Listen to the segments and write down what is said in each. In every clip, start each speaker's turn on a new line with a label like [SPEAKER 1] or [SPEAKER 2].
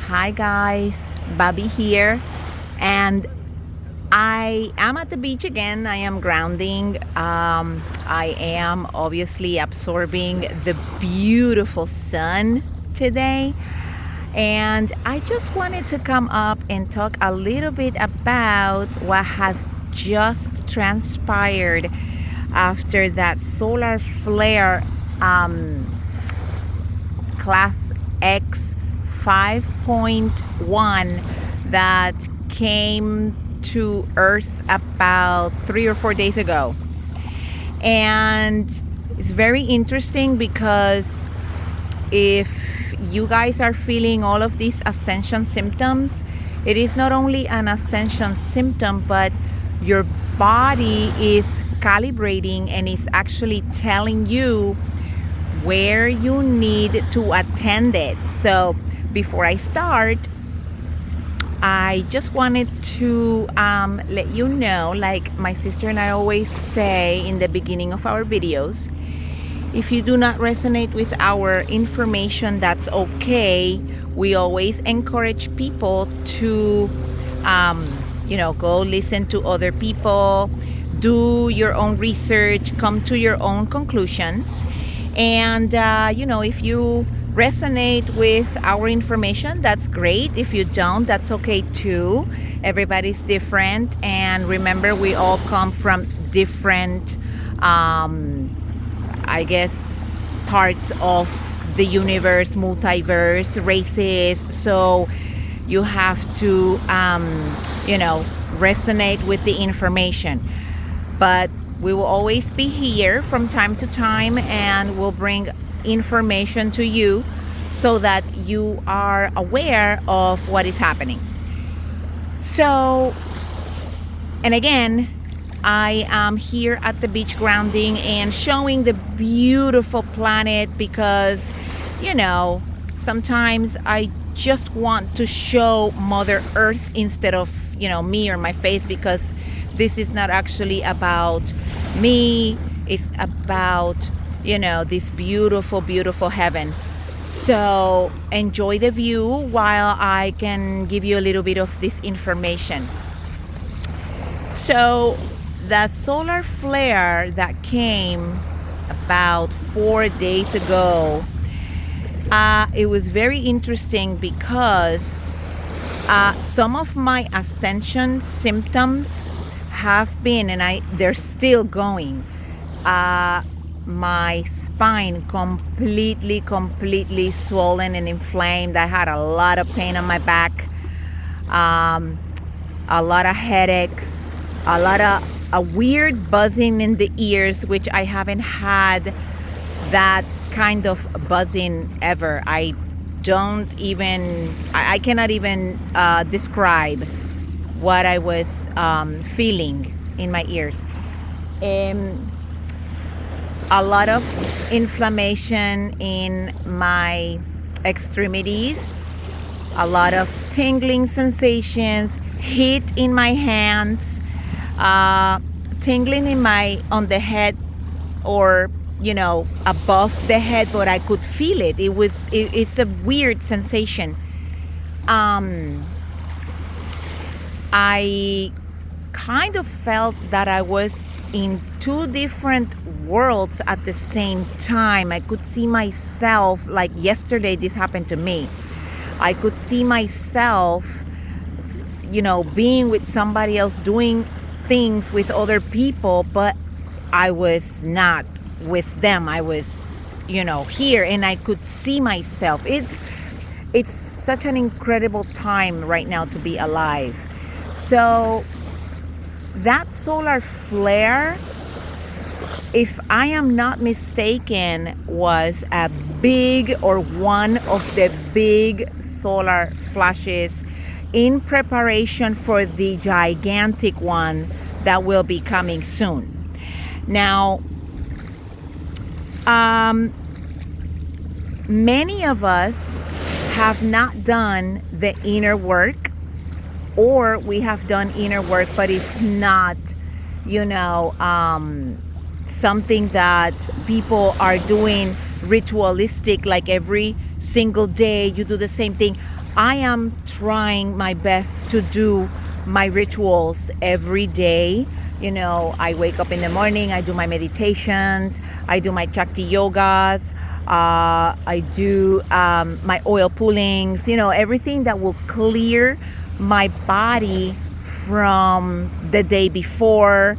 [SPEAKER 1] Hi guys, Bobby here, and I am at the beach again. I am grounding. I am obviously absorbing the beautiful sun today, and I just wanted to come up and talk a little bit about what has just transpired after that solar flare class X 5.1 that came to Earth about 3 or 4 days ago. And it's very interesting because if you guys are feeling all of these ascension symptoms, it is not only an ascension symptom, but your body is calibrating and is actually telling you where you need to attend it. So before I start, I just wanted to let you know, like my sister and I always say in the beginning of our videos, if you do not resonate with our information, that's okay. We always encourage people to go listen to other people, do your own research, come to your own conclusions. And if you resonate with our information, that's great. If you don't, that's okay too. Everybody's different, and remember, we all come from different parts of the universe, multiverse, races. So you have to resonate with the information. But we will always be here from time to time, and we'll bring information to you so that you are aware of what is happening. So, and again, I am here at the beach grounding and showing the beautiful planet because, sometimes I just want to show Mother Earth instead of, me or my face, because this is not actually about me. It's about, this beautiful, beautiful heaven. So enjoy the view while I can give you a little bit of this information. So the solar flare that came about 4 days ago, it was very interesting because some of my ascension symptoms have been, and they're still going. My spine completely swollen and inflamed. I had a lot of pain on my back, a lot of headaches, a weird buzzing in the ears, which I haven't had that kind of buzzing ever. I cannot even describe what I was feeling in my ears. A lot of inflammation in my extremities, a lot of tingling sensations, heat in my hands, tingling on the head, or above the head, but I could feel it. It's a weird sensation. I kind of felt that I was in two different worlds at the same time. I could see myself, like yesterday this happened to me. I could see myself, being with somebody else, doing things with other people, but I was not with them. I was, here, and I could see myself. It's such an incredible time right now to be alive. So that solar flare, if I am not mistaken, was one of the big solar flashes in preparation for the gigantic one that will be coming soon. Now, many of us have not done the inner work, or we have done inner work, but it's not, something that people are doing ritualistic, like every single day you do the same thing. I am trying my best to do my rituals every day. You know, I wake up in the morning, I do my meditations, I do my Shakti yogas, I do my oil pullings, you know, everything that will clear my body from the day before,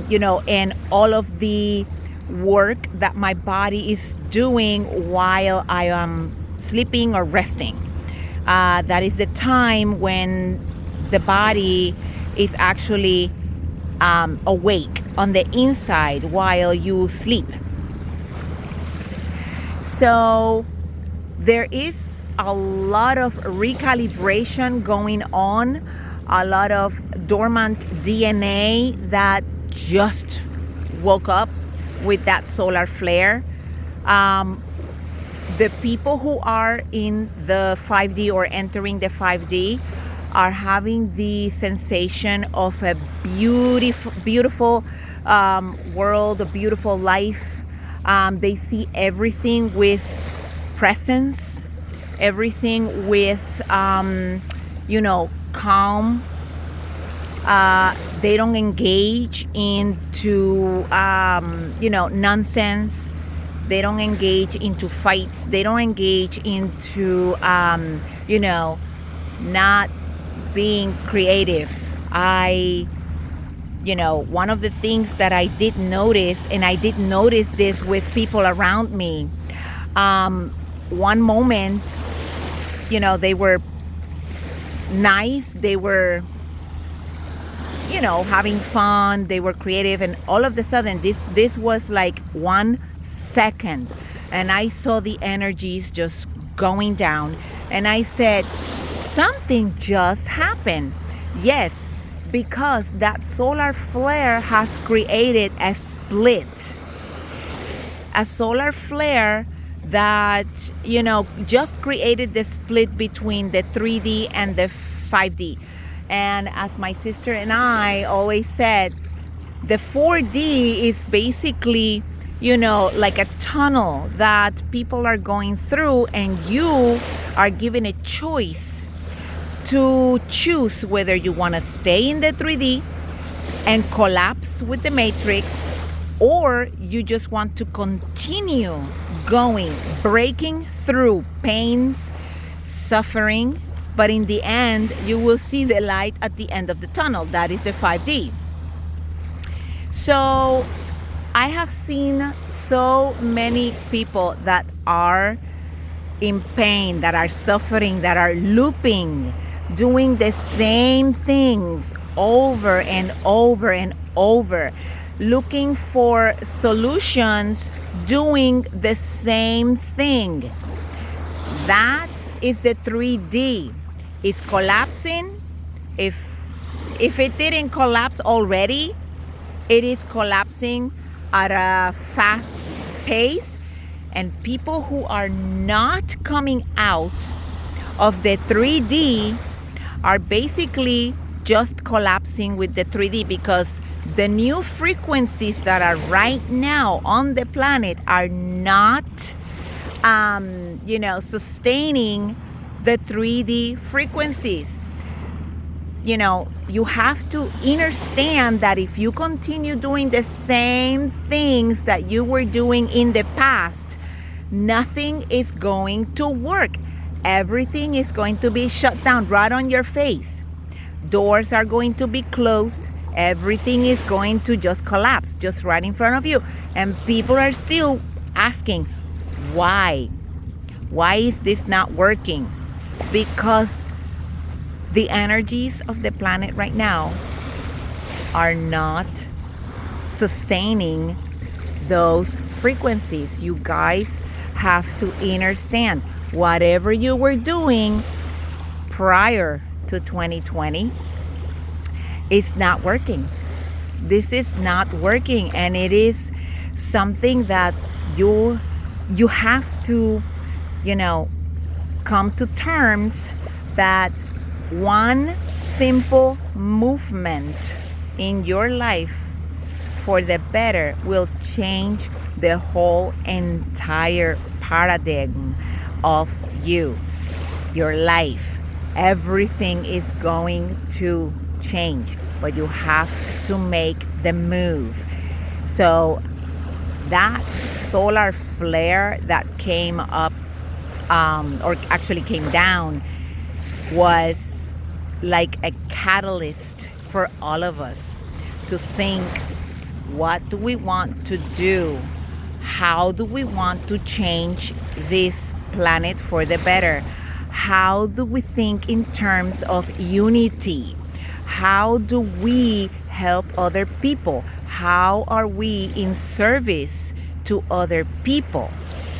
[SPEAKER 1] you know, and all of the work that my body is doing while I am sleeping or resting. That is the time when the body is actually awake on the inside while you sleep. So there is a lot of recalibration going on, a lot of dormant DNA that just woke up with that solar flare. The people who are in the 5D or entering the 5D are having the sensation of a beautiful world, a beautiful life. They see everything with presence, everything with, you know, calm. They don't engage into, you know, nonsense. They don't engage into fights. They don't engage into, you know, not being creative. You know, one of the things that I did notice, and I did notice this with people around me, one moment, you know, they were nice, they were, you know, having fun, they were creative, and all of a sudden, this was like 1 second, and I saw the energies just going down, and I said, something just happened. Yes, because that solar flare has created a split. A solar flare that, you know, just created the split between the 3D and the 5D. And as my sister and I always said, the 4D is basically, you know, like a tunnel that people are going through, and you are given a choice to choose whether you want to stay in the 3D and collapse with the matrix, or you just want to continue going, breaking through pains, suffering, but in the end, you will see the light at the end of the tunnel. That is the 5D. So I have seen so many people that are in pain, that are suffering, that are looping, doing the same things over and over and over, looking for solutions, doing the same thing. That is the 3D. It's collapsing. If it didn't collapse already, it is collapsing at a fast pace, and people who are not coming out of the 3D are basically just collapsing with the 3D, because the new frequencies that are right now on the planet are not, you know, sustaining the 3D frequencies. You know, you have to understand that if you continue doing the same things that you were doing in the past, nothing is going to work. Everything is going to be shut down right on your face. Doors are going to be closed. Everything is going to just collapse just right in front of you. And people are still asking, why? Why is this not working? Because the energies of the planet right now are not sustaining those frequencies. You guys have to understand, whatever you were doing prior to 2020, it's not working. This is not working, and it is something that you have to, you know, come to terms that one simple movement in your life for the better will change the whole entire paradigm of you. your life. Everything is going to change, but you have to make the move. So that solar flare that came up, or actually came down, was like a catalyst for all of us to think, what do we want to do? How do we want to change this planet for the better? How do we think in terms of unity? How do we help other people? How are we in service to other people?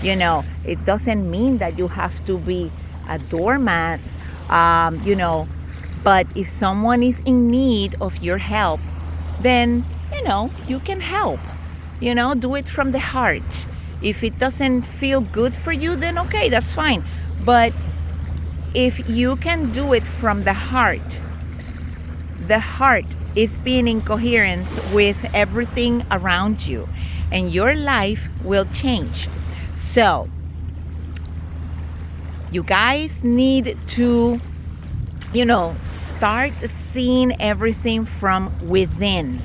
[SPEAKER 1] You know, it doesn't mean that you have to be a doormat, but if someone is in need of your help, then, you can help. Do it from the heart. If it doesn't feel good for you, then okay, that's fine. But if you can do it from the heart is being in coherence with everything around you, and your life will change. So, you guys need to, start seeing everything from within.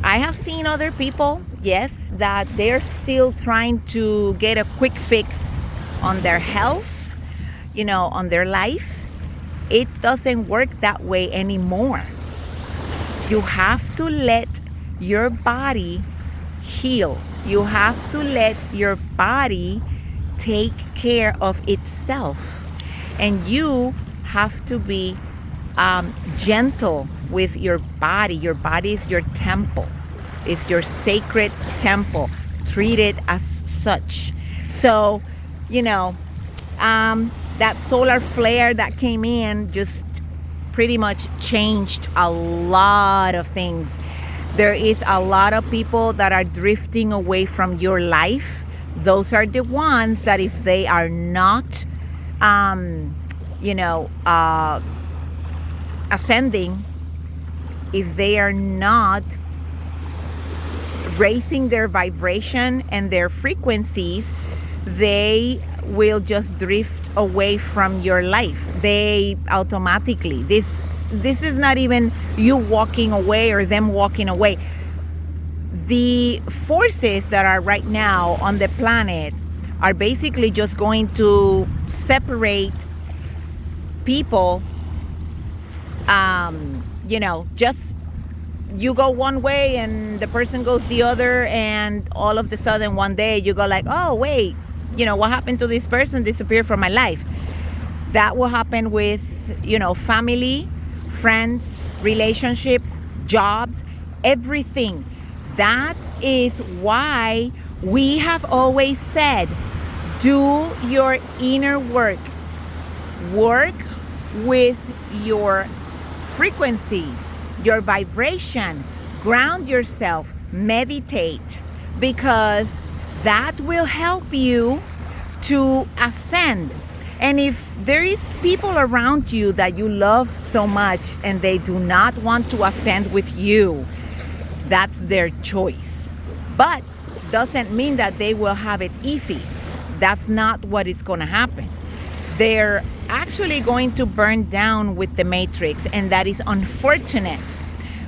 [SPEAKER 1] I have seen other people, yes, that they're still trying to get a quick fix on their health, on their life. It doesn't work that way anymore. You have to let your body heal. You have to let your body take care of itself. And you have to be gentle with your body. Your body is your temple. It's your sacred temple. Treat it as such. So, that solar flare that came in just pretty much changed a lot of things. There is a lot of people that are drifting away from your life. Those are the ones that if they are not, ascending, if they are not raising their vibration and their frequencies, they will just drift away from your life. They automatically, this is not even you walking away or them walking away. The forces that are right now on the planet are basically just going to separate people. Just you go one way and the person goes the other, and all of a sudden one day you go like, oh wait, what happened to this person? Disappeared from my life. That will happen with family, friends, relationships, jobs, everything. That is why we have always said, do your inner work. Work with your frequencies, your vibration. Ground yourself. Meditate. Because that will help you to ascend. And if there is people around you that you love so much and they do not want to ascend with you, that's their choice. But doesn't mean that they will have it easy. That's not what is going to happen. They're actually going to burn down with the matrix, and that is unfortunate.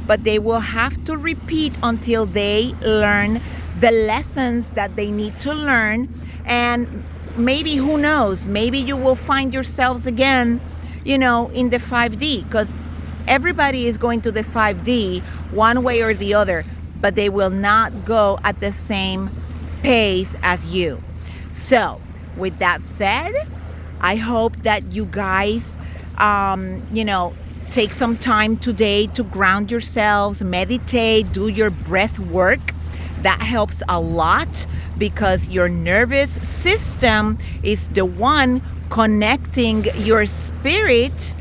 [SPEAKER 1] But they will have to repeat until they learn the lessons that they need to learn. And maybe, who knows, maybe you will find yourselves again, in the 5D, because everybody is going to the 5D one way or the other, but they will not go at the same pace as you. So, with that said, I hope that you guys, take some time today to ground yourselves, meditate, do your breath work. That helps a lot because your nervous system is the one connecting your spirit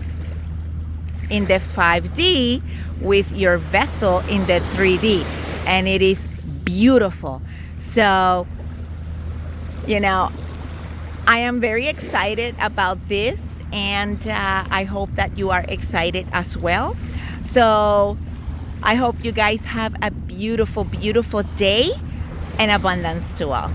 [SPEAKER 1] in the 5D with your vessel in the 3D. And it is beautiful. So, I am very excited about this, and I hope that you are excited as well. So I hope you guys have a beautiful, beautiful day, and abundance to all.